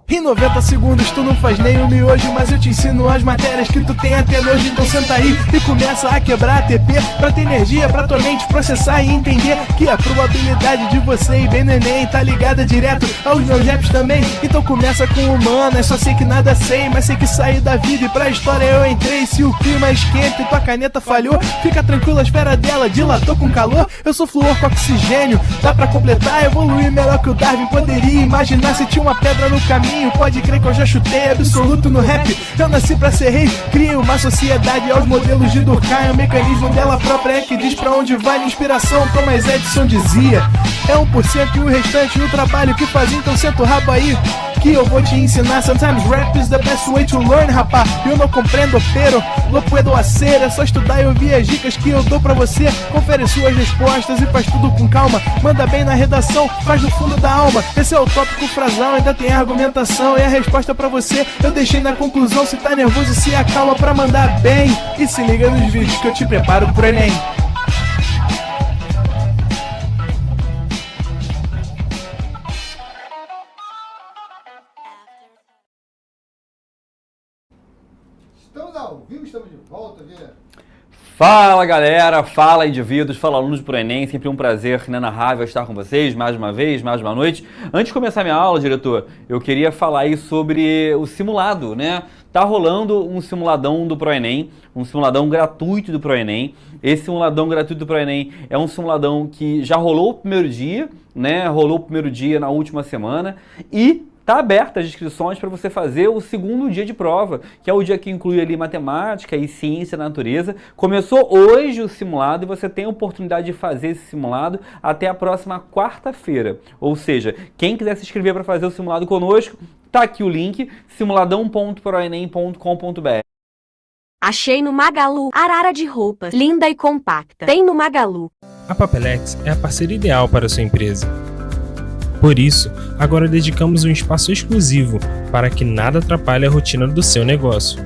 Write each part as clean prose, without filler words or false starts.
Em 90 segundos tu não faz nem um miojo, mas eu te ensino as matérias que tu tem até hoje. Então senta aí e começa a quebrar ATP pra ter energia, pra tua mente processar e entender que a probabilidade de você ir bem no Enem tá ligada direto aos meus raps também. Então começa com humanas, só sei que nada sei, mas sei que saí da vida e pra história eu entrei. Se o clima esquenta e tua caneta falhou, fica tranquilo, a esfera dela dilatou com calor. Eu sou flúor com oxigênio, dá pra completar, evoluir melhor que o Darwin poderia imaginar. Se tinha uma pedra no caminho, pode crer que eu já chutei absoluto no rap. Eu nasci pra ser rei, crio uma sociedade aos modelos de Durkheim. O mecanismo dela própria é que diz pra onde vai minha inspiração. Thomas Edison dizia, é 1% e o restante o trabalho que fazia. Então senta o rabo aí que eu vou te ensinar. Sometimes rap is the best way to learn, rapá. Eu não compreendo, pero não puedo hacer. É só estudar e ouvir as dicas que eu dou pra você. Confere suas respostas e faz tudo com calma. Manda bem na redação, faz do fundo da alma. Esse é o tópico frasal, ainda tem argumentação. E a resposta pra você eu deixei na conclusão. Se tá nervoso, se acalma pra mandar bem. E se liga nos vídeos que eu te preparo pro Enem. Estamos ao vivo, estamos de volta, Vieira. Fala galera, fala indivíduos, fala alunos pro Enem, sempre um prazer inenarrável estar com vocês, mais uma vez, mais uma noite. Antes de começar minha aula, diretor, eu queria falar aí sobre o simulado, né? Tá rolando um simuladão do ProEnem, um simuladão gratuito do ProEnem. Esse simuladão gratuito do ProEnem é um simuladão que já rolou o primeiro dia, né? Rolou o primeiro dia na última semana e tá aberta as inscrições para você fazer o segundo dia de prova, que é o dia que inclui ali matemática e ciência da natureza. Começou hoje o simulado e você tem a oportunidade de fazer esse simulado até a próxima quarta-feira. Ou seja, quem quiser se inscrever para fazer o simulado conosco, tá aqui o link, simuladão.proenem.com.br. Achei no Magalu, arara de roupas, linda e compacta. Tem no Magalu. A Papelex é a parceira ideal para a sua empresa. Por isso, agora dedicamos um espaço exclusivo para que nada atrapalhe a rotina do seu negócio.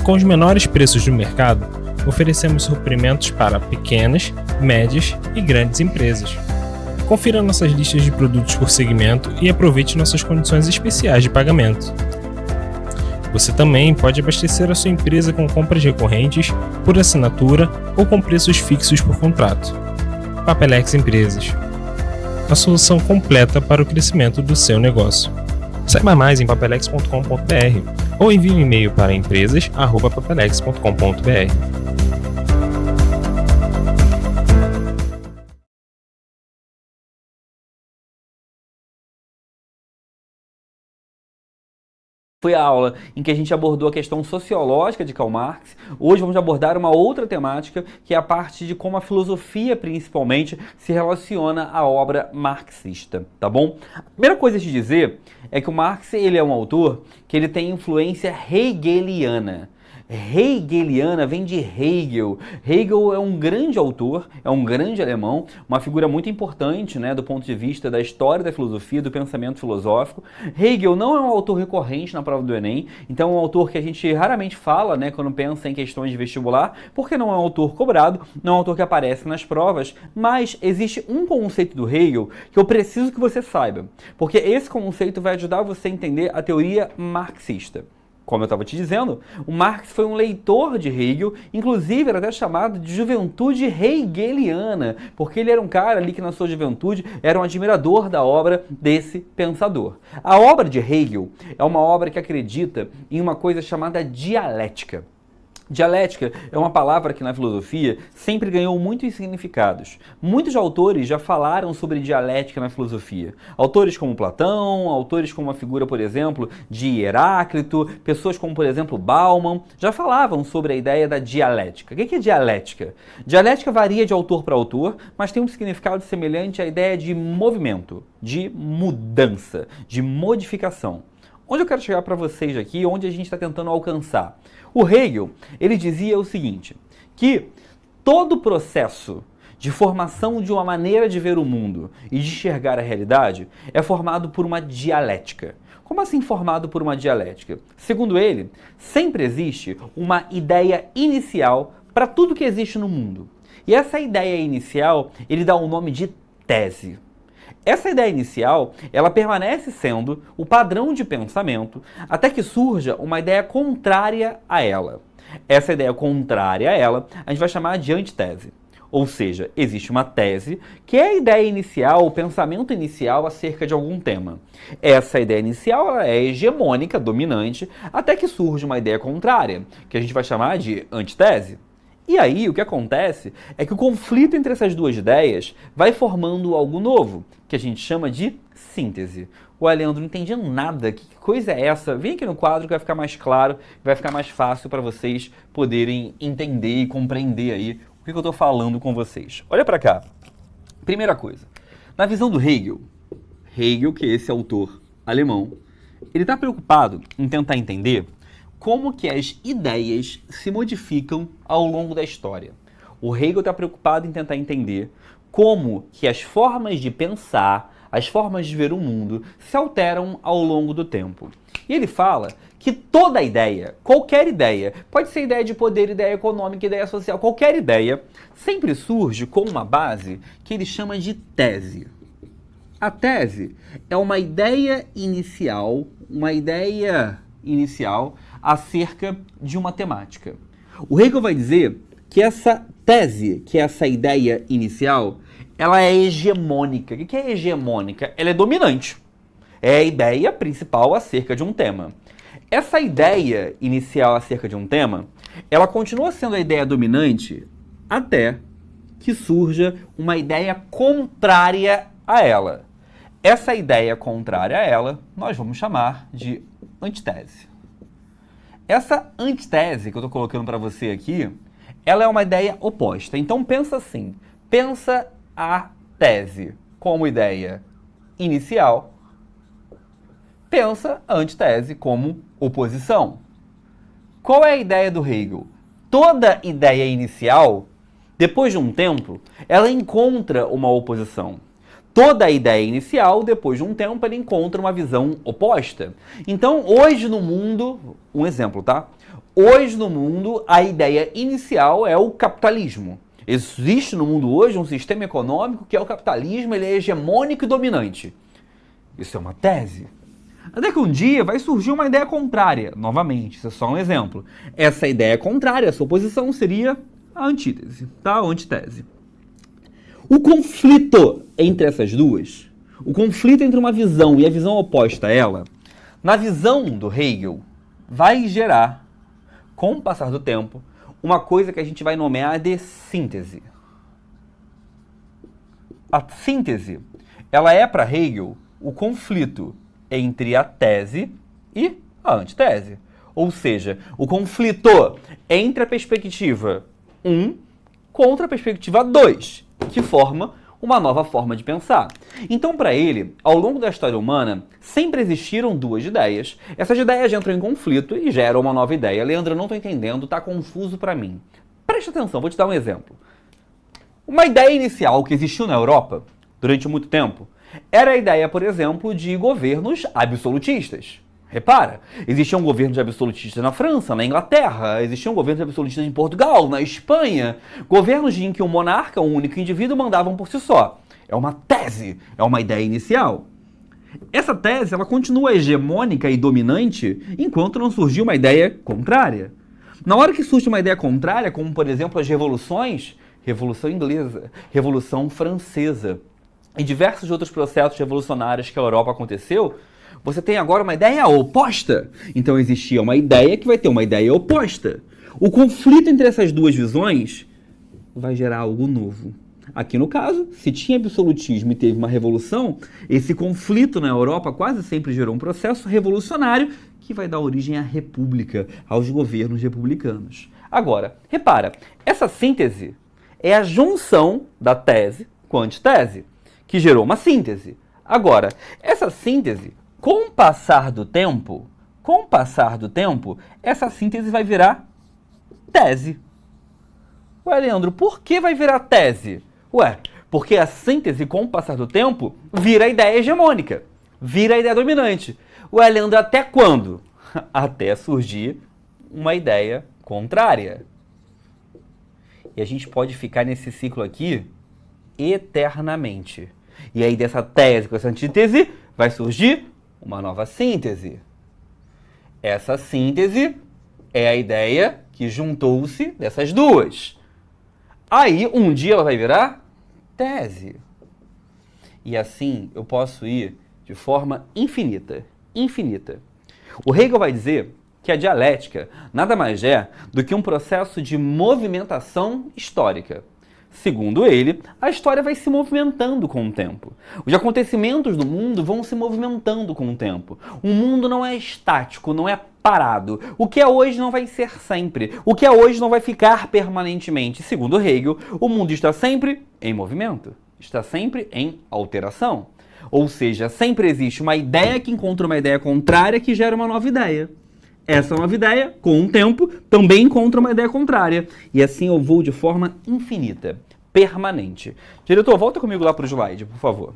Com os menores preços do mercado, oferecemos suprimentos para pequenas, médias e grandes empresas. Confira nossas listas de produtos por segmento e aproveite nossas condições especiais de pagamento. Você também pode abastecer a sua empresa com compras recorrentes, por assinatura ou com preços fixos por contrato. Papelex Empresas. A solução completa para o crescimento do seu negócio. Saiba mais em papelex.com.br ou envie um e-mail para empresas@papelex.com.br. Foi a aula em que a gente abordou a questão sociológica de Karl Marx. Hoje vamos abordar uma outra temática, que é a parte de como a filosofia, principalmente, se relaciona à obra marxista, tá bom? A primeira coisa a te dizer é que o Marx, ele é um autor que ele tem influência hegeliana. Hegeliana vem de Hegel. Hegel é um grande autor, é um grande alemão, uma figura muito importante, né, do ponto de vista da história da filosofia, do pensamento filosófico. Hegel não é um autor recorrente na prova do Enem, então é um autor que a gente raramente fala, né, quando pensa em questões de vestibular, porque não é um autor cobrado, não é um autor que aparece nas provas, mas existe um conceito do Hegel que eu preciso que você saiba, porque esse conceito vai ajudar você a entender a teoria marxista. Como eu estava te dizendo, o Marx foi um leitor de Hegel, inclusive era até chamado de juventude hegeliana, porque ele era um cara ali que na sua juventude era um admirador da obra desse pensador. A obra de Hegel é uma obra que acredita em uma coisa chamada dialética. Dialética é uma palavra que na filosofia sempre ganhou muitos significados. Muitos autores já falaram sobre dialética na filosofia. Autores como Platão, autores como a figura, por exemplo, de Heráclito, pessoas como, por exemplo, Bauman, já falavam sobre a ideia da dialética. O que é dialética? Dialética varia de autor para autor, mas tem um significado semelhante à ideia de movimento, de mudança, de modificação. Onde eu quero chegar para vocês aqui, onde a gente está tentando alcançar? O Hegel, ele dizia o seguinte, que todo processo de formação de uma maneira de ver o mundo e de enxergar a realidade é formado por uma dialética. Como assim formado por uma dialética? Segundo ele, sempre existe uma ideia inicial para tudo que existe no mundo. E essa ideia inicial, ele dá o nome de tese. Essa ideia inicial, ela permanece sendo o padrão de pensamento até que surja uma ideia contrária a ela. Essa ideia contrária a ela, a gente vai chamar de antitese. Ou seja, existe uma tese que é a ideia inicial, o pensamento inicial acerca de algum tema. Essa ideia inicial ela é hegemônica, dominante, até que surge uma ideia contrária, que a gente vai chamar de antitese. E aí, o que acontece é que o conflito entre essas duas ideias vai formando algo novo, que a gente chama de síntese. Ué, Leandro, não entendi nada. Que coisa é essa? Vem aqui no quadro que vai ficar mais claro, vai ficar mais fácil para vocês poderem entender e compreender aí o que eu estou falando com vocês. Olha para cá. Primeira coisa. Na visão do Hegel, que é esse autor alemão, ele está preocupado em tentar entender como que as ideias se modificam ao longo da história. O Hegel está preocupado em tentar entender como que as formas de pensar, as formas de ver o mundo se alteram ao longo do tempo. E ele fala que toda ideia, qualquer ideia, pode ser ideia de poder, ideia econômica, ideia social, qualquer ideia, sempre surge com uma base que ele chama de tese. A tese é uma ideia inicial acerca de uma temática. O Hegel vai dizer que essa tese, que essa ideia inicial, ela é hegemônica. O que é hegemônica? Ela é dominante. É a ideia principal acerca de um tema. Essa ideia inicial acerca de um tema, ela continua sendo a ideia dominante até que surja uma ideia contrária a ela. Essa ideia contrária a ela, nós vamos chamar de antitese. Essa antitese que eu estou colocando para você aqui, ela é uma ideia oposta. Então pensa assim, pensa a tese como ideia inicial, pensa a antitese como oposição. Qual é a ideia do Hegel? Toda ideia inicial, depois de um tempo, ela encontra uma oposição. Toda ideia inicial, depois de um tempo, ela encontra uma visão oposta. Então, hoje no mundo, um exemplo, tá? Hoje no mundo, a ideia inicial é o capitalismo. Existe no mundo hoje um sistema econômico que é o capitalismo, ele é hegemônico e dominante. Isso é uma tese. Até que um dia vai surgir uma ideia contrária. Novamente, isso é só um exemplo. Essa ideia contrária, essa oposição, seria a antítese, tá? A antitese. O conflito entre essas duas, o conflito entre uma visão e a visão oposta a ela, na visão do Hegel, vai gerar, com o passar do tempo, uma coisa que a gente vai nomear de síntese. A síntese, ela é para Hegel o conflito entre a tese e a antitese. Ou seja, o conflito entre a perspectiva 1 contra a perspectiva 2, que forma uma nova forma de pensar. Então, para ele, ao longo da história humana, sempre existiram duas ideias. Essas ideias entram em conflito e geram uma nova ideia. Leandro, eu não estou entendendo, está confuso para mim. Preste atenção, vou te dar um exemplo. Uma ideia inicial que existiu na Europa durante muito tempo era a ideia, por exemplo, de governos absolutistas. Repara, existiam governos absolutistas na França, na Inglaterra, existiam governos absolutistas em Portugal, na Espanha, governos em que um monarca, um único indivíduo, mandavam por si só. É uma tese, é uma ideia inicial. Essa tese, ela continua hegemônica e dominante enquanto não surgiu uma ideia contrária. Na hora que surge uma ideia contrária, como por exemplo as revoluções, Revolução Inglesa, Revolução Francesa e diversos outros processos revolucionários que a Europa aconteceu, você tem agora uma ideia oposta. Então existia uma ideia que vai ter uma ideia oposta. O conflito entre essas duas visões vai gerar algo novo. Aqui no caso, se tinha absolutismo e teve uma revolução, esse conflito na Europa quase sempre gerou um processo revolucionário que vai dar origem à república, aos governos republicanos. Agora, repara, essa síntese é a junção da tese com a antitese, que gerou uma síntese. Agora, essa síntese, com o passar do tempo, essa síntese vai virar tese. Ué, Leandro, por que vai virar tese? Ué, porque a síntese, com o passar do tempo, vira a ideia hegemônica, vira a ideia dominante. Ué, Leandro, até quando? Até surgir uma ideia contrária. E a gente pode ficar nesse ciclo aqui eternamente. E aí dessa tese com essa antítese vai surgir uma nova síntese. Essa síntese é a ideia que juntou-se dessas duas. Aí um dia ela vai virar tese. E assim eu posso ir de forma infinita. Infinita. O Hegel vai dizer que a dialética nada mais é do que um processo de movimentação histórica. Segundo ele, a história vai se movimentando com o tempo. Os acontecimentos do mundo vão se movimentando com o tempo. O mundo não é estático, não é parado. O que é hoje não vai ser sempre. O que é hoje não vai ficar permanentemente. Segundo Hegel, o mundo está sempre em movimento, está sempre em alteração. Ou seja, sempre existe uma ideia que encontra uma ideia contrária que gera uma nova ideia. Essa nova ideia, com o tempo, também encontra uma ideia contrária. E assim eu vou de forma infinita, permanente. Diretor, volta comigo lá para o slide, por favor.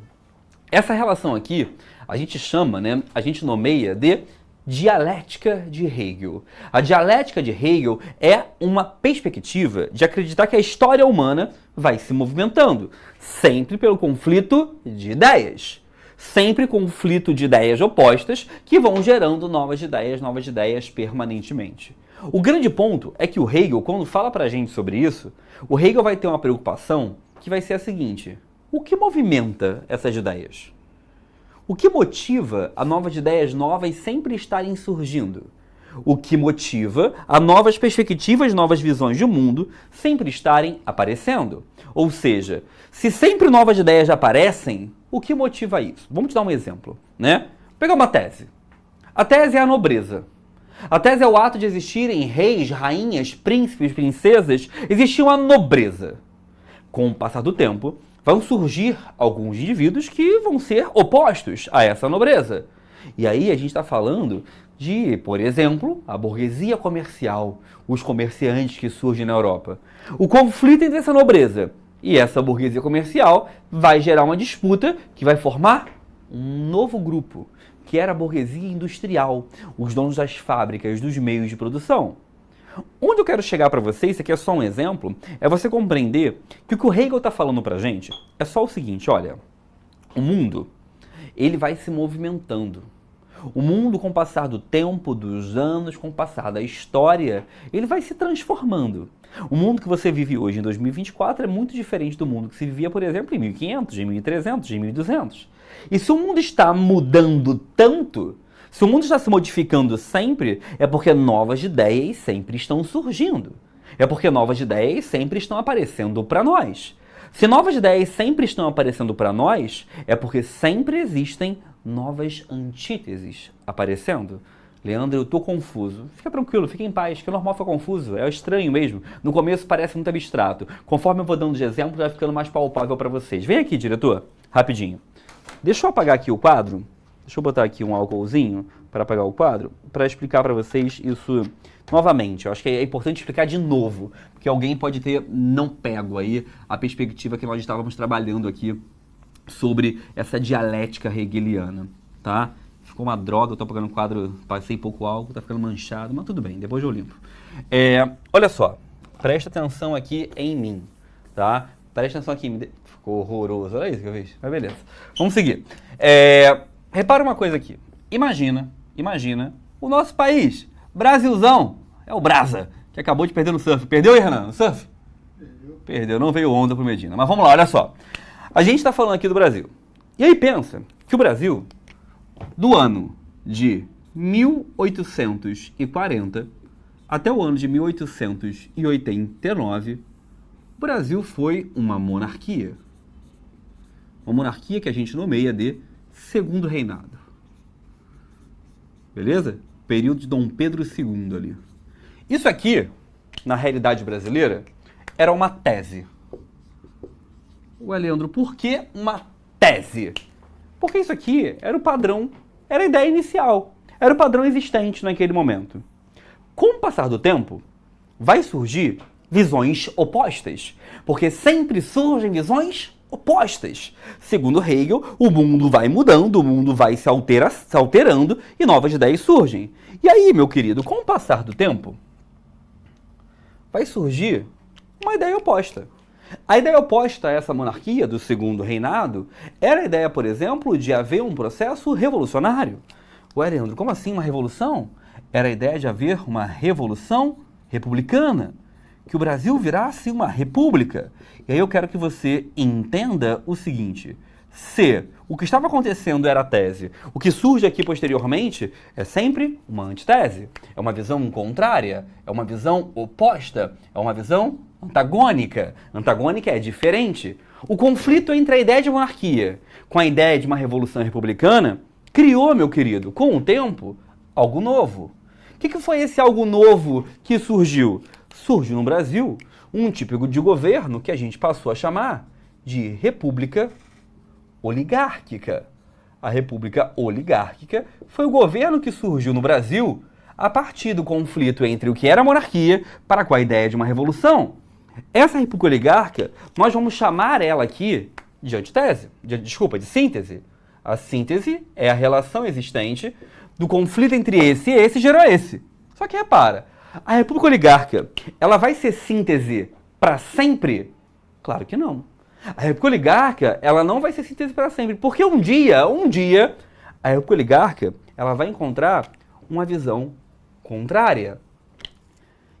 Essa relação aqui, a gente chama, a gente nomeia de dialética de Hegel. A dialética de Hegel é uma perspectiva de acreditar que a história humana vai se movimentando, sempre pelo conflito de ideias. Sempre conflito de ideias opostas que vão gerando novas ideias permanentemente. O grande ponto é que o Hegel, quando fala pra gente sobre isso, o Hegel vai ter uma preocupação que vai ser a seguinte: o que movimenta essas ideias? O que motiva a novas ideias novas sempre estarem surgindo? O que motiva a novas perspectivas, novas visões de mundo sempre estarem aparecendo? Ou seja, se sempre novas ideias aparecem, o que motiva isso? Vamos te dar um exemplo, Vou pegar uma tese. A tese é a nobreza. A tese é o ato de existirem reis, rainhas, príncipes, princesas, existir uma nobreza. Com o passar do tempo, vão surgir alguns indivíduos que vão ser opostos a essa nobreza. E aí a gente está falando de, por exemplo, a burguesia comercial, os comerciantes que surgem na Europa. O conflito entre essa nobreza e essa burguesia comercial vai gerar uma disputa que vai formar um novo grupo, que era a burguesia industrial, os donos das fábricas, dos meios de produção. Onde eu quero chegar para vocês, isso aqui é só um exemplo, é você compreender que o que o Hegel está falando para a gente é só o seguinte: olha, o mundo, ele vai se movimentando. O mundo, com o passar do tempo, dos anos, com o passar da história, ele vai se transformando. O mundo que você vive hoje, em 2024, é muito diferente do mundo que se vivia, por exemplo, em 1500, em 1300, em 1200. E se o mundo está mudando tanto, se o mundo está se modificando sempre, é porque novas ideias sempre estão surgindo. É porque novas ideias sempre estão aparecendo para nós. Se novas ideias sempre estão aparecendo para nós, é porque sempre existem novas antíteses aparecendo. Leandro, eu tô confuso. Fica tranquilo, fica em paz, que é normal ficar confuso, é estranho mesmo. No começo parece muito abstrato. Conforme eu vou dando de exemplo, vai ficando mais palpável para vocês. Vem aqui, diretor, rapidinho. Deixa eu apagar aqui o quadro. Deixa eu botar aqui um álcoolzinho para apagar o quadro, para explicar para vocês isso novamente. Eu acho que é importante explicar de novo, porque alguém pode ter não pego aí a perspectiva que nós estávamos trabalhando aqui sobre essa dialética hegeliana, tá? Ficou uma droga, eu tô apagando o quadro, passei pouco álcool, tá ficando manchado, mas tudo bem, depois eu limpo. Olha só, presta atenção aqui em mim, tá? Presta atenção aqui em mim. Ficou horroroso, olha isso que eu fiz, mas beleza. Vamos seguir. Repara uma coisa aqui. Imagina o nosso país, Brasilzão, é o Brasa, que acabou de perder no surf. Perdeu aí, Renan, no surf? Perdeu, não veio onda pro Medina. Mas vamos lá, olha só. A gente está falando aqui do Brasil. E aí pensa que o Brasil, do ano de 1840 até o ano de 1889, o Brasil foi uma monarquia. Uma monarquia que a gente nomeia de Segundo Reinado. Beleza? Período de Dom Pedro II ali. Isso aqui, na realidade brasileira, era uma tese. Ué, Leandro, por que uma tese? Porque isso aqui era o padrão, era a ideia inicial, era o padrão existente naquele momento. Com o passar do tempo, vai surgir visões opostas, porque sempre surgem visões opostas. Segundo Hegel, o mundo vai mudando, o mundo vai se alterando e novas ideias surgem. E aí, meu querido, com o passar do tempo, vai surgir uma ideia oposta. A ideia oposta a essa monarquia do segundo reinado era a ideia, por exemplo, de haver um processo revolucionário. Ué, Leandro, como assim uma revolução? Era a ideia de haver uma revolução republicana, que o Brasil virasse uma república. E aí eu quero que você entenda o seguinte: se o que estava acontecendo era a tese, o que surge aqui posteriormente é sempre uma antitese, é uma visão contrária, é uma visão oposta, é uma visão antagônica. Antagônica é diferente. O conflito entre a ideia de monarquia com a ideia de uma revolução republicana criou, meu querido, com o tempo, algo novo. O que foi esse algo novo que surgiu? Surgiu no Brasil um tipo de governo que a gente passou a chamar de república oligárquica. A república oligárquica foi o governo que surgiu no Brasil a partir do conflito entre o que era a monarquia para com a ideia de uma revolução. Essa república oligárquica, nós vamos chamar ela aqui de antítese, de síntese. A síntese é a relação existente do conflito entre esse e esse gerou esse. Só que repara, a república oligárquica, ela vai ser síntese para sempre? Claro que não. A república oligárquica, ela não vai ser síntese para sempre, porque um dia, a república oligárquica, ela vai encontrar uma visão contrária.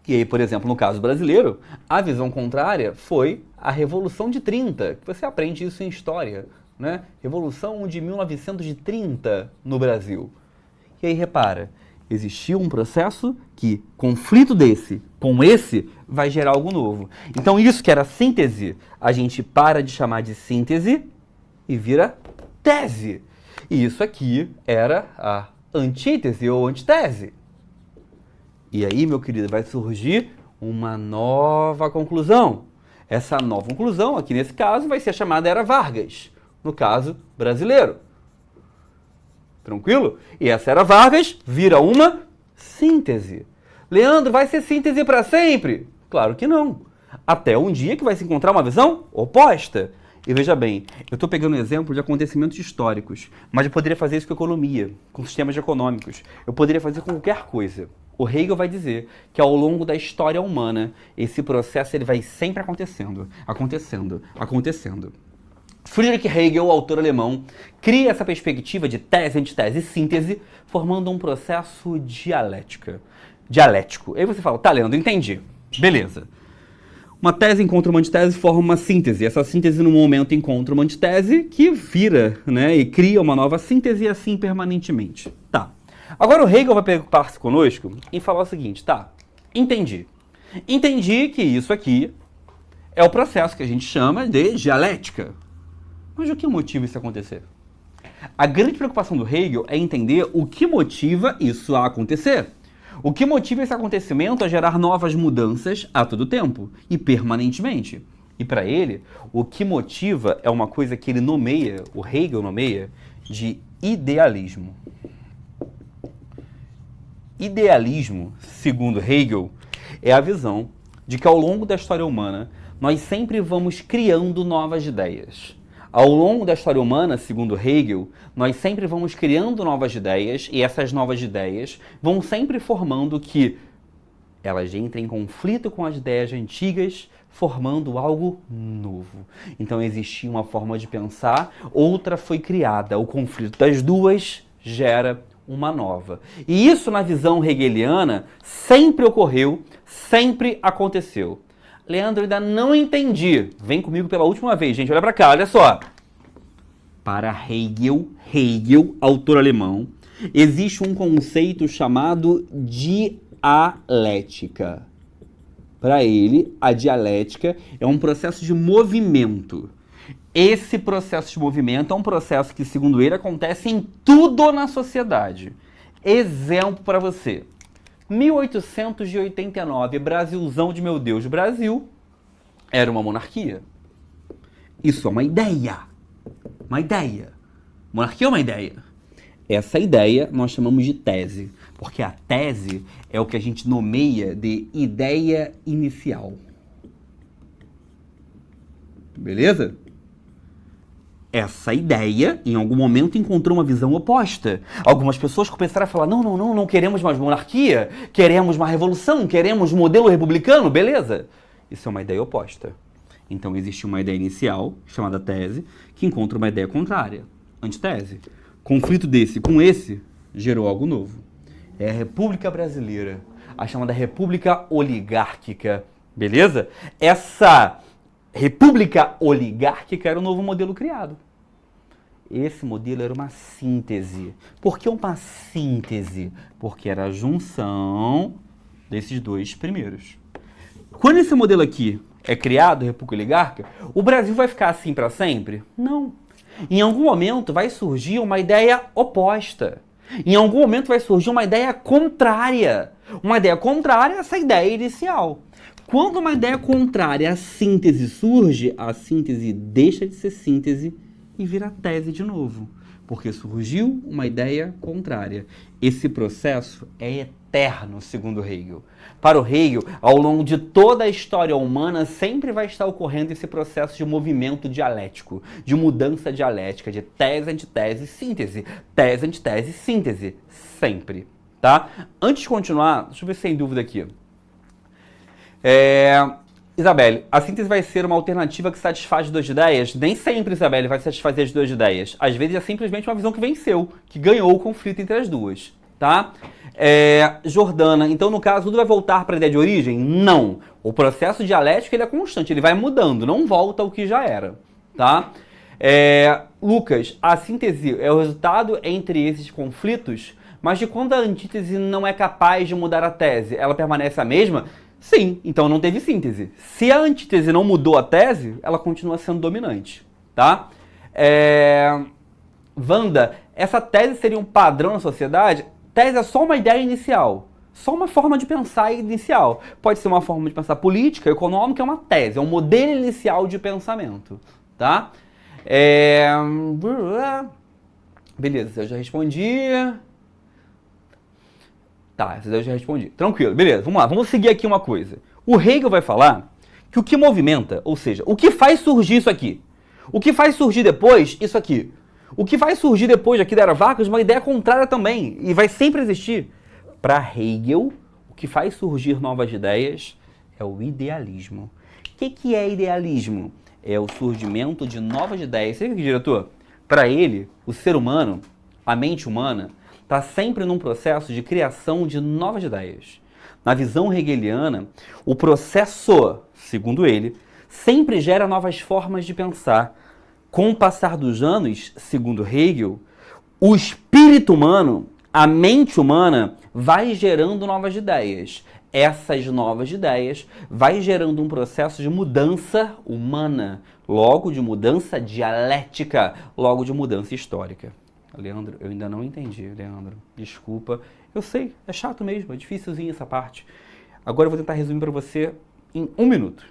E aí, por exemplo, no caso brasileiro, a visão contrária foi a Revolução de 30. Você aprende isso em história, né? Revolução de 1930 no Brasil. E aí, repara, existia um processo que conflito desse com esse vai gerar algo novo. Então isso que era síntese, a gente para de chamar de síntese e vira tese. E isso aqui era a antítese ou antitese. E aí, meu querido, vai surgir uma nova conclusão. Essa nova conclusão, aqui nesse caso, vai ser chamada Era Vargas, no caso brasileiro. Tranquilo? E essa Era Vargas vira uma síntese. Leandro, vai ser síntese para sempre? Claro que não. Até um dia que vai se encontrar uma visão oposta. E veja bem, eu estou pegando um exemplo de acontecimentos históricos, mas eu poderia fazer isso com economia, com sistemas econômicos. Eu poderia fazer com qualquer coisa. O Hegel vai dizer que ao longo da história humana, esse processo ele vai sempre acontecendo. Friedrich Hegel, autor alemão, cria essa perspectiva de tese, antitese e síntese, formando um processo dialético. Aí você fala, tá, Leandro, entendi. Beleza. Uma tese encontra uma antitese e forma uma síntese. Essa síntese, no momento, encontra uma antitese que vira, né, e cria uma nova síntese e assim permanentemente. Tá. Agora o Hegel vai preocupar-se conosco em falar o seguinte, tá, entendi. Entendi que isso aqui é o processo que a gente chama de dialética. Mas o que motiva isso a acontecer? A grande preocupação do Hegel é entender o que motiva isso a acontecer. O que motiva esse acontecimento a gerar novas mudanças a todo tempo e permanentemente. E para ele, o que motiva é uma coisa que ele nomeia, o Hegel nomeia, de idealismo. Idealismo, segundo Hegel, é a visão de que ao longo da história humana, nós sempre vamos criando novas ideias. Ao longo da história humana, segundo Hegel, nós sempre vamos criando novas ideias e essas novas ideias vão sempre formando que elas entrem em conflito com as ideias antigas, formando algo novo. Então existia uma forma de pensar, outra foi criada. O conflito das duas gera uma nova. E isso na visão hegeliana sempre ocorreu, sempre aconteceu. Leandro, ainda não entendi. Vem comigo pela última vez, gente. Olha pra cá, olha só. Para Hegel, autor alemão, existe um conceito chamado dialética. Para ele, a dialética é um processo de movimento. Esse processo de movimento é um processo que, segundo ele, acontece em tudo na sociedade. Exemplo para você. 1889, Brasilzão de meu Deus, Brasil era uma monarquia. Isso é uma ideia. Uma ideia. Monarquia é uma ideia. Essa ideia nós chamamos de tese, porque a tese é o que a gente nomeia de ideia inicial. Beleza? Essa ideia, em algum momento, encontrou uma visão oposta. Algumas pessoas começaram a falar, não queremos mais monarquia, queremos uma revolução, queremos um modelo republicano, beleza? Isso é uma ideia oposta. Então, existe uma ideia inicial, chamada tese, que encontra uma ideia contrária, antitese. Conflito desse com esse gerou algo novo. É a República Brasileira, a chamada República Oligárquica, beleza? Essa República Oligárquica era o novo modelo criado. Esse modelo era uma síntese. Por que uma síntese? Porque era a junção desses dois primeiros. Quando esse modelo aqui é criado, República Oligárquica, o Brasil vai ficar assim para sempre? Não. Em algum momento vai surgir uma ideia oposta. Em algum momento vai surgir uma ideia contrária. Uma ideia contrária a essa ideia inicial. Quando uma ideia contrária à síntese surge, a síntese deixa de ser síntese e vira tese de novo. Porque surgiu uma ideia contrária. Esse processo é eterno, segundo Hegel. Para o Hegel, ao longo de toda a história humana, sempre vai estar ocorrendo esse processo de movimento dialético, de mudança dialética, de tese, antitese, síntese. Tese, antitese, síntese. Sempre. Tá? Antes de continuar, deixa eu ver se tem dúvida aqui. Isabelle, a síntese vai ser uma alternativa que satisfaz as duas ideias? Nem sempre, Isabelle, vai satisfazer as duas ideias. Às vezes é simplesmente uma visão que venceu, que ganhou o conflito entre as duas. Tá? Jordana, então no caso tudo vai voltar para a ideia de origem? Não. O processo dialético ele é constante, ele vai mudando, não volta ao que já era. Tá? Lucas, a síntese é o resultado entre esses conflitos, mas de quando a antítese não é capaz de mudar a tese, ela permanece a mesma? Sim, então não teve síntese. Se a antítese não mudou a tese, ela continua sendo dominante. Tá? Wanda, essa tese seria um padrão na sociedade? Tese é só uma ideia inicial, só uma forma de pensar inicial. Pode ser uma forma de pensar política, econômica, é uma tese, é um modelo inicial de pensamento, tá? Beleza, eu já respondi. Tá, eu já respondi. Tranquilo, beleza, vamos lá, vamos seguir aqui uma coisa. O Hegel vai falar que o que movimenta, ou seja, o que faz surgir isso aqui, o que faz surgir depois isso aqui, o que vai surgir depois aqui da Era Vargas, uma ideia contrária também, e vai sempre existir. Para Hegel, o que faz surgir novas ideias é o idealismo. O que é idealismo? É o surgimento de novas ideias. Sabe o que, diretor? Para ele, o ser humano, a mente humana, está sempre num processo de criação de novas ideias. Na visão hegeliana, o processo, segundo ele, sempre gera novas formas de pensar. Com o passar dos anos, segundo Hegel, o espírito humano, a mente humana, vai gerando novas ideias. Essas novas ideias vai gerando um processo de mudança humana, logo de mudança dialética, logo de mudança histórica. Leandro, eu ainda não entendi, Leandro. Desculpa. Eu sei, é chato mesmo, é dificilzinho essa parte. Agora eu vou tentar resumir para você em 1 minuto.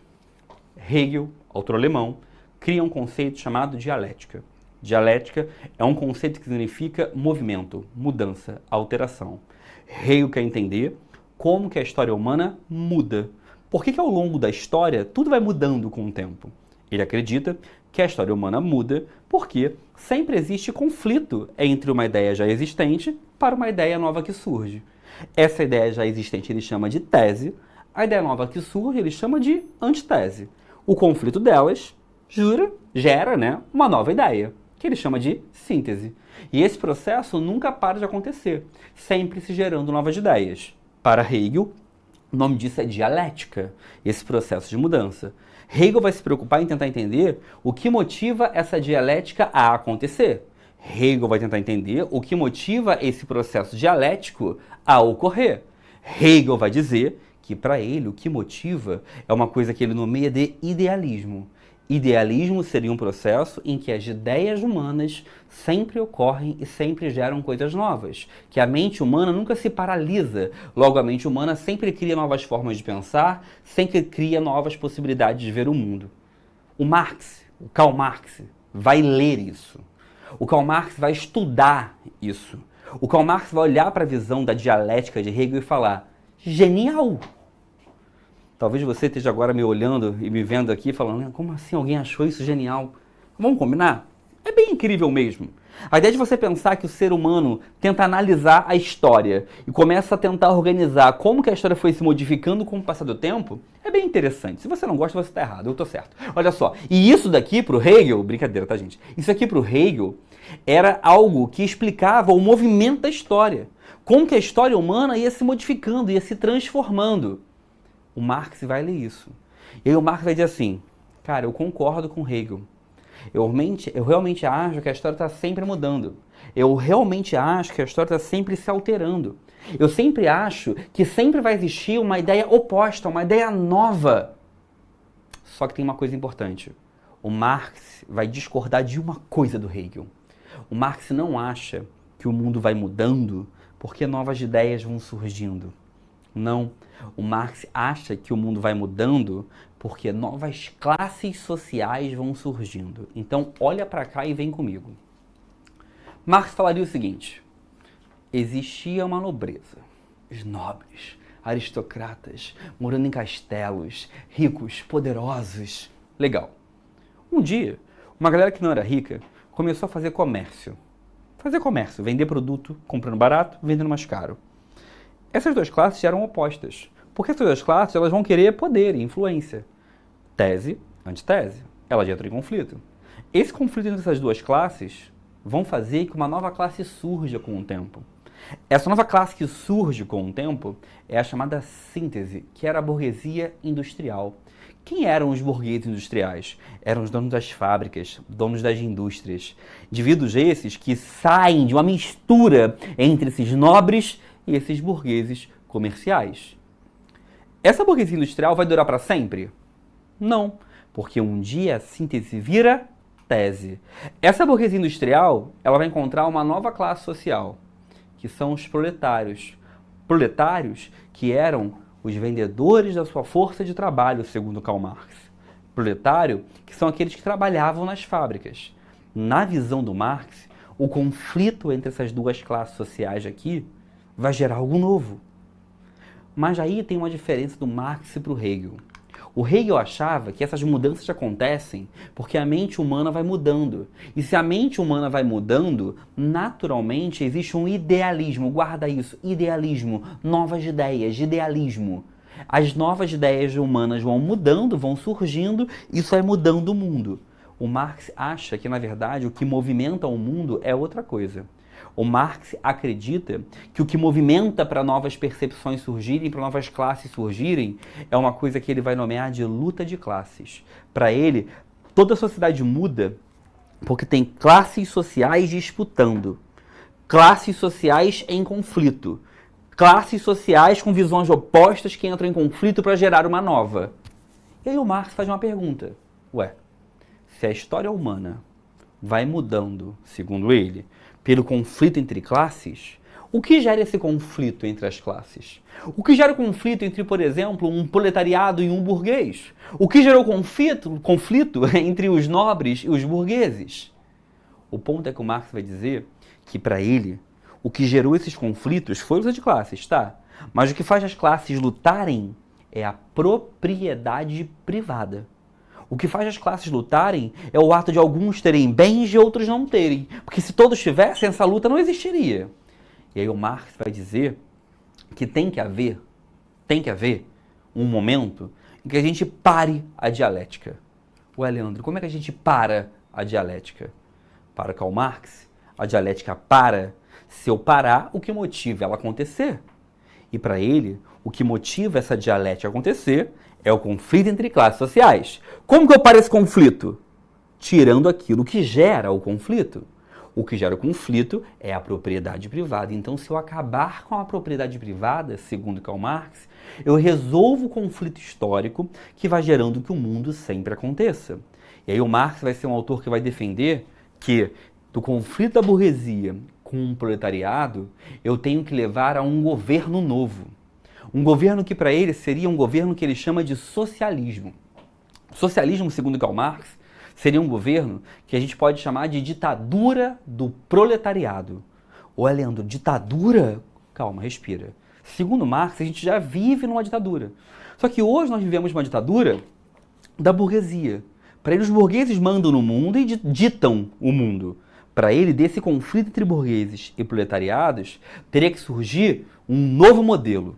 Hegel, autor alemão, cria um conceito chamado dialética. Dialética é um conceito que significa movimento, mudança, alteração. Hegel quer entender como que a história humana muda. Por que ao longo da história tudo vai mudando com o tempo? Ele acredita que a história humana muda porque sempre existe conflito entre uma ideia já existente para uma ideia nova que surge. Essa ideia já existente ele chama de tese, a ideia nova que surge ele chama de antitese. O conflito delas gera, né, uma nova ideia, que ele chama de síntese. E esse processo nunca para de acontecer, sempre se gerando novas ideias. Para Hegel, o nome disso é dialética, esse processo de mudança. Hegel vai se preocupar em tentar entender o que motiva essa dialética a acontecer. Hegel vai tentar entender o que motiva esse processo dialético a ocorrer. Hegel vai dizer que, para ele, o que motiva é uma coisa que ele nomeia de idealismo. Idealismo seria um processo em que as ideias humanas sempre ocorrem e sempre geram coisas novas, que a mente humana nunca se paralisa, logo a mente humana sempre cria novas formas de pensar, sempre cria novas possibilidades de ver o mundo. O Karl Marx, vai ler isso. O Karl Marx vai estudar isso. O Karl Marx vai olhar para a visão da dialética de Hegel e falar, genial! Talvez você esteja agora me olhando e me vendo aqui falando, como assim alguém achou isso genial? Vamos combinar? É bem incrível mesmo. A ideia de você pensar que o ser humano tenta analisar a história e começa a tentar organizar como que a história foi se modificando com o passar do tempo, é bem interessante. Se você não gosta, você está errado, eu tô certo. Olha só, e isso daqui pro Hegel, brincadeira, tá, gente? Isso aqui pro Hegel era algo que explicava o movimento da história. Como que a história humana ia se modificando, ia se transformando. O Marx vai ler isso. E aí o Marx vai dizer assim, cara, eu concordo com Hegel. Eu realmente acho que a história está sempre mudando. Eu realmente acho que a história está sempre se alterando. Eu sempre acho que sempre vai existir uma ideia oposta, uma ideia nova. Só que tem uma coisa importante. O Marx vai discordar de uma coisa do Hegel. O Marx não acha que o mundo vai mudando porque novas ideias vão surgindo. Não. O Marx acha que o mundo vai mudando porque novas classes sociais vão surgindo. Então, olha para cá e vem comigo. Marx falaria o seguinte: existia uma nobreza, os nobres, aristocratas, morando em castelos, ricos, poderosos. Legal. Um dia, uma galera que não era rica começou a fazer comércio. Vender produto, comprando barato, vendendo mais caro. Essas duas classes eram opostas, porque essas duas classes elas vão querer poder e influência. Tese, antitese, elas entram em conflito. Esse conflito entre essas duas classes vão fazer que uma nova classe surja com o tempo. Essa nova classe que surge com o tempo é a chamada síntese, que era a burguesia industrial. Quem eram os burgueses industriais? Eram os donos das fábricas, donos das indústrias. Indivíduos esses que saem de uma mistura entre esses nobres e esses burgueses comerciais. Essa burguesia industrial vai durar para sempre? Não, porque um dia a síntese vira tese. Essa burguesia industrial, ela vai encontrar uma nova classe social, que são os proletários. Proletários que eram os vendedores da sua força de trabalho, segundo Karl Marx. Proletário, que são aqueles que trabalhavam nas fábricas. Na visão do Marx, o conflito entre essas duas classes sociais aqui vai gerar algo novo. Mas aí tem uma diferença do Marx para o Hegel. O Hegel achava que essas mudanças acontecem porque a mente humana vai mudando. E se a mente humana vai mudando, naturalmente existe um idealismo. Guarda isso, idealismo, novas ideias, idealismo. As novas ideias humanas vão mudando, vão surgindo, isso vai mudando o mundo. O Marx acha que, na verdade, o que movimenta o mundo é outra coisa. O Marx acredita que o que movimenta para novas percepções surgirem, para novas classes surgirem, é uma coisa que ele vai nomear de luta de classes. Para ele, toda a sociedade muda porque tem classes sociais disputando, classes sociais em conflito, classes sociais com visões opostas que entram em conflito para gerar uma nova. E aí o Marx faz uma pergunta. Ué, se a história humana vai mudando, segundo ele, pelo conflito entre classes, o que gera esse conflito entre as classes? O que gera o conflito entre, por exemplo, um proletariado e um burguês? O que gerou conflito entre os nobres e os burgueses? O ponto é que o Marx vai dizer que, para ele, o que gerou esses conflitos foi a luta de classes, tá? Mas o que faz as classes lutarem é a propriedade privada. O que faz as classes lutarem é o ato de alguns terem bens e outros não terem. Porque se todos tivessem, essa luta não existiria. E aí o Marx vai dizer que tem que haver um momento em que a gente pare a dialética. Ué, Leandro, como é que a gente para a dialética? Para Karl Marx, a dialética para se eu parar o que motiva ela acontecer. E para ele, o que motiva essa dialética acontecer é o conflito entre classes sociais. Como que eu paro esse conflito? Tirando aquilo que gera o conflito. O que gera o conflito é a propriedade privada. Então, se eu acabar com a propriedade privada, segundo Karl Marx, eu resolvo o conflito histórico que vai gerando que o mundo sempre aconteça. E aí o Marx vai ser um autor que vai defender que do conflito da burguesia com o proletariado, eu tenho que levar a um governo novo. Um governo que para ele seria um governo que ele chama de socialismo. Socialismo, segundo Karl Marx, seria um governo que a gente pode chamar de ditadura do proletariado. Ô, Leandro, ditadura? Calma, respira. Segundo Marx, a gente já vive numa ditadura. Só que hoje nós vivemos uma ditadura da burguesia. Para ele, os burgueses mandam no mundo e ditam o mundo. Para ele, desse conflito entre burgueses e proletariados, teria que surgir um novo modelo.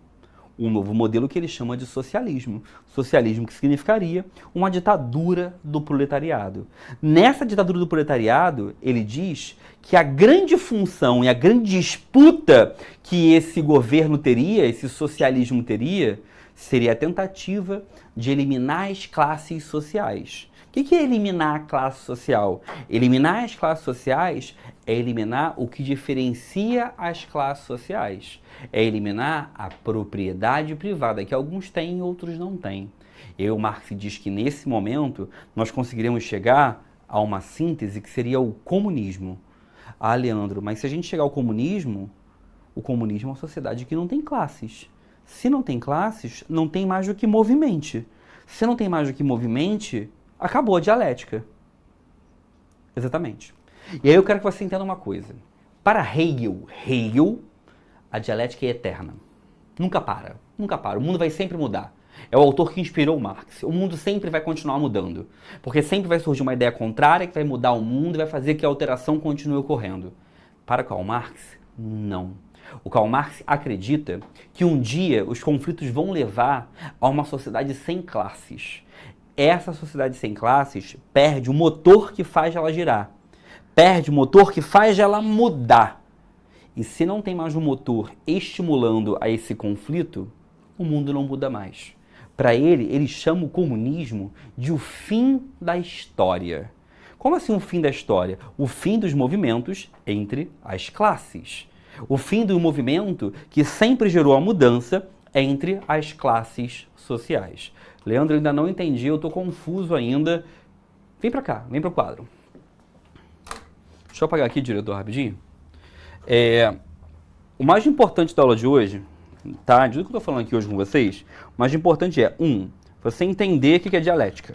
Um novo modelo que ele chama de socialismo. Socialismo que significaria uma ditadura do proletariado. Nessa ditadura do proletariado, ele diz que a grande função e a grande disputa que esse governo teria, esse socialismo teria, seria a tentativa de eliminar as classes sociais. O que é eliminar a classe social? Eliminar as classes sociais é eliminar o que diferencia as classes sociais. É eliminar a propriedade privada, que alguns têm e outros não têm. E o Marx diz que nesse momento nós conseguiremos chegar a uma síntese que seria o comunismo. Ah, Leandro, mas se a gente chegar ao comunismo, o comunismo é uma sociedade que não tem classes. Se não tem classes, não tem mais o que movimente. Se não tem mais o que movimente, acabou a dialética. Exatamente. E aí eu quero que você entenda uma coisa. Para Hegel, a dialética é eterna. Nunca para. Nunca para. O mundo vai sempre mudar. É o autor que inspirou Marx. O mundo sempre vai continuar mudando. Porque sempre vai surgir uma ideia contrária que vai mudar o mundo e vai fazer que a alteração continue ocorrendo. Para Karl Marx, não. O Karl Marx acredita que um dia os conflitos vão levar a uma sociedade sem classes. Essa sociedade sem classes perde o motor que faz ela girar. Perde o motor que faz ela mudar. E se não tem mais um motor estimulando a esse conflito, o mundo não muda mais. Para ele chama o comunismo de o fim da história. Como assim o fim da história? O fim dos movimentos entre as classes. O fim do movimento que sempre gerou a mudança entre as classes sociais. Leandro, eu ainda não entendi, eu estou confuso ainda. Vem para cá, vem para o quadro. Deixa eu apagar aqui, diretor, rapidinho. O mais importante da aula de hoje, tá? De tudo que eu estou falando aqui hoje com vocês, o mais importante é, você entender o que é dialética.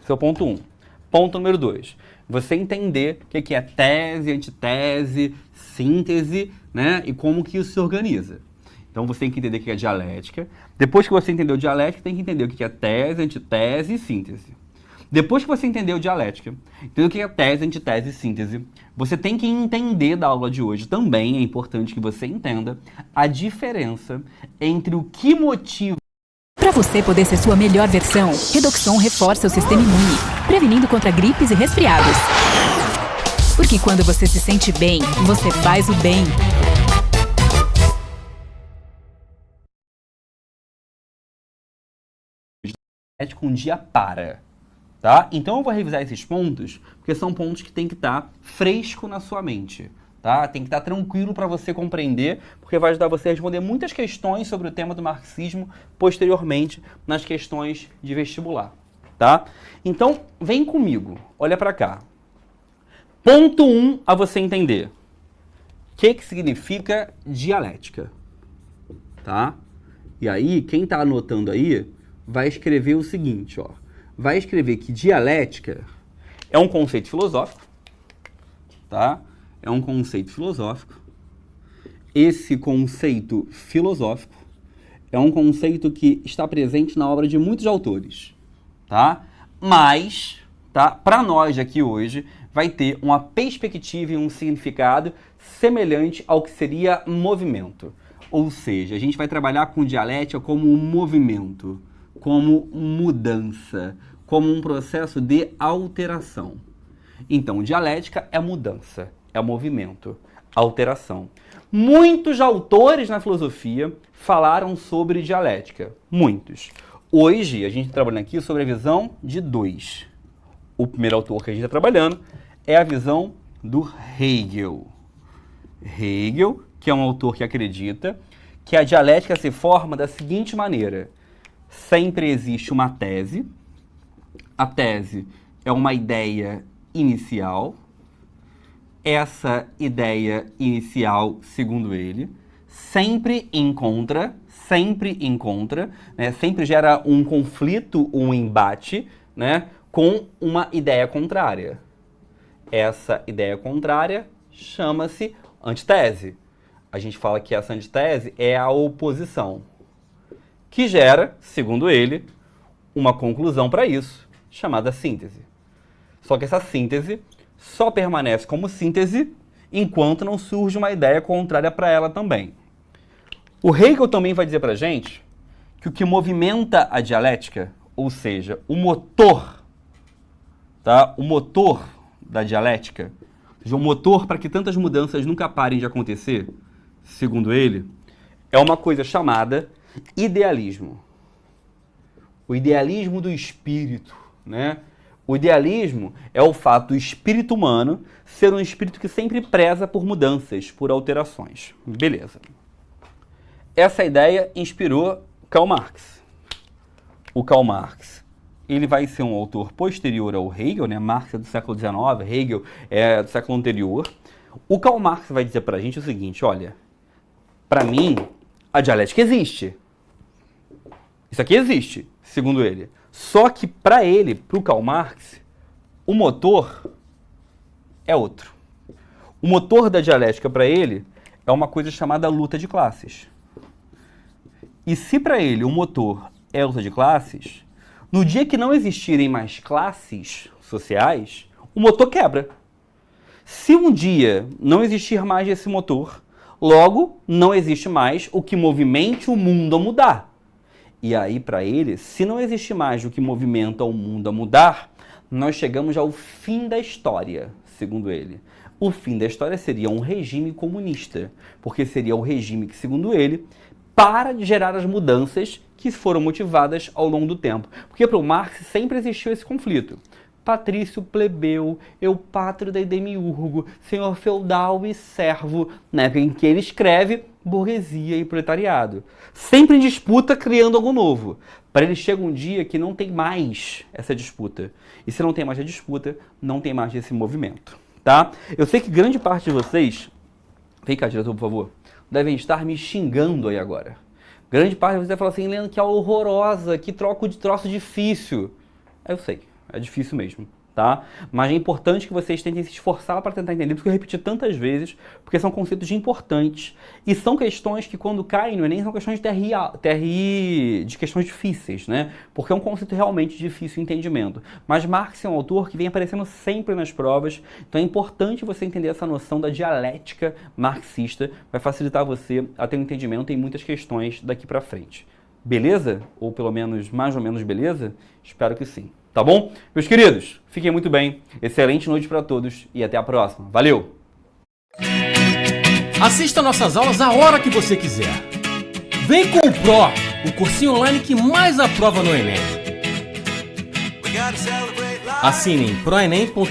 Esse é o ponto 1. Ponto número 2, você entender o que é tese, antitese, síntese, né? E como que isso se organiza. Então você tem que entender o que é dialética. Depois que você entendeu dialética, tem que entender o que é tese, antitese e síntese. Depois que você entendeu dialética, entendeu o que é tese, antitese e síntese, você tem que entender da aula de hoje também, é importante que você entenda, a diferença entre o que motiva. Para você poder ser sua melhor versão, Redoxon reforça o sistema imune, prevenindo contra gripes e resfriados. Porque quando você se sente bem, você faz o bem. Um dia para, tá? Então eu vou revisar esses pontos, porque são pontos que tem que estar fresco na sua mente, tá? Tem que estar tranquilo para você compreender, porque vai ajudar você a responder muitas questões sobre o tema do marxismo posteriormente nas questões de vestibular, tá? Então, vem comigo, olha para cá. Ponto 1 a você entender. O que significa dialética, tá? E aí, quem está anotando aí, vai escrever o seguinte, ó. Vai escrever que dialética é um conceito filosófico, tá? É um conceito filosófico. Esse conceito filosófico é um conceito que está presente na obra de muitos autores, tá? Mas, tá? Para nós aqui hoje, vai ter uma perspectiva e um significado semelhante ao que seria movimento. Ou seja, a gente vai trabalhar com dialética como um movimento, como mudança, como um processo de alteração. Então, dialética é mudança, é movimento, alteração. Muitos autores na filosofia falaram sobre dialética, muitos. Hoje, a gente está trabalhando aqui sobre a visão de 2. O primeiro autor que a gente está trabalhando é a visão do Hegel. Hegel, que é um autor que acredita que a dialética se forma da seguinte maneira: sempre existe uma tese. A tese é uma ideia inicial. Essa ideia inicial, segundo ele, sempre encontra, né, sempre gera um conflito, um embate, né, com uma ideia contrária. Essa ideia contrária chama-se antitese. A gente fala que essa antitese é a oposição, que gera, segundo ele, uma conclusão para isso, chamada síntese. Só que essa síntese só permanece como síntese enquanto não surge uma ideia contrária para ela também. O Hegel também vai dizer para a gente que o que movimenta a dialética, ou seja, o motor, tá? O motor da dialética, ou seja, o motor para que tantas mudanças nunca parem de acontecer, segundo ele, é uma coisa chamada idealismo. O idealismo do espírito, né? O idealismo é o fato do espírito humano ser um espírito que sempre preza por mudanças, por alterações. Beleza. Essa ideia inspirou Karl Marx. O Karl Marx, ele vai ser um autor posterior ao Hegel, né? Marx é do século XIX, Hegel é do século anterior. O Karl Marx vai dizer pra gente o seguinte, olha, para mim, a dialética existe. Isso aqui existe, segundo ele. Só que para ele, para o Karl Marx, o motor é outro. O motor da dialética para ele é uma coisa chamada luta de classes. E se para ele o motor é a luta de classes, no dia que não existirem mais classes sociais, o motor quebra. Se um dia não existir mais esse motor, logo não existe mais o que movimente o mundo a mudar. E aí, para ele, se não existe mais o que movimenta o mundo a mudar, nós chegamos ao fim da história, segundo ele. O fim da história seria um regime comunista, porque seria o regime que, segundo ele, para de gerar as mudanças que foram motivadas ao longo do tempo. Porque para o Marx sempre existiu esse conflito. Patrício plebeu, eupátrio e demiurgo, senhor feudal e servo, na época em que ele escreve burguesia e proletariado. Sempre em disputa, criando algo novo. Para ele chega um dia que não tem mais essa disputa. E se não tem mais a disputa, não tem mais esse movimento. Tá? Eu sei que grande parte de vocês, vem cá, diretor, por favor, devem estar me xingando aí agora. Grande parte de vocês vai falar assim, Leandro, que aula horrorosa, que troço difícil. Eu sei. É difícil mesmo, tá? Mas é importante que vocês tentem se esforçar para tentar entender, porque eu repeti tantas vezes, porque são conceitos importantes e são questões que quando caem no Enem são questões de TRI, de questões difíceis, né? Porque é um conceito realmente difícil de entendimento. Mas Marx é um autor que vem aparecendo sempre nas provas, então é importante você entender essa noção da dialética marxista, vai facilitar você a ter um entendimento em muitas questões daqui para frente. Beleza? Ou pelo menos, mais ou menos beleza? Espero que sim. Tá bom? Meus queridos, fiquem muito bem. Excelente noite para todos e até a próxima. Valeu! Assista nossas aulas a hora que você quiser. Vem com o Pro, o cursinho online que mais aprova no Enem. Assine em proenem.com.br.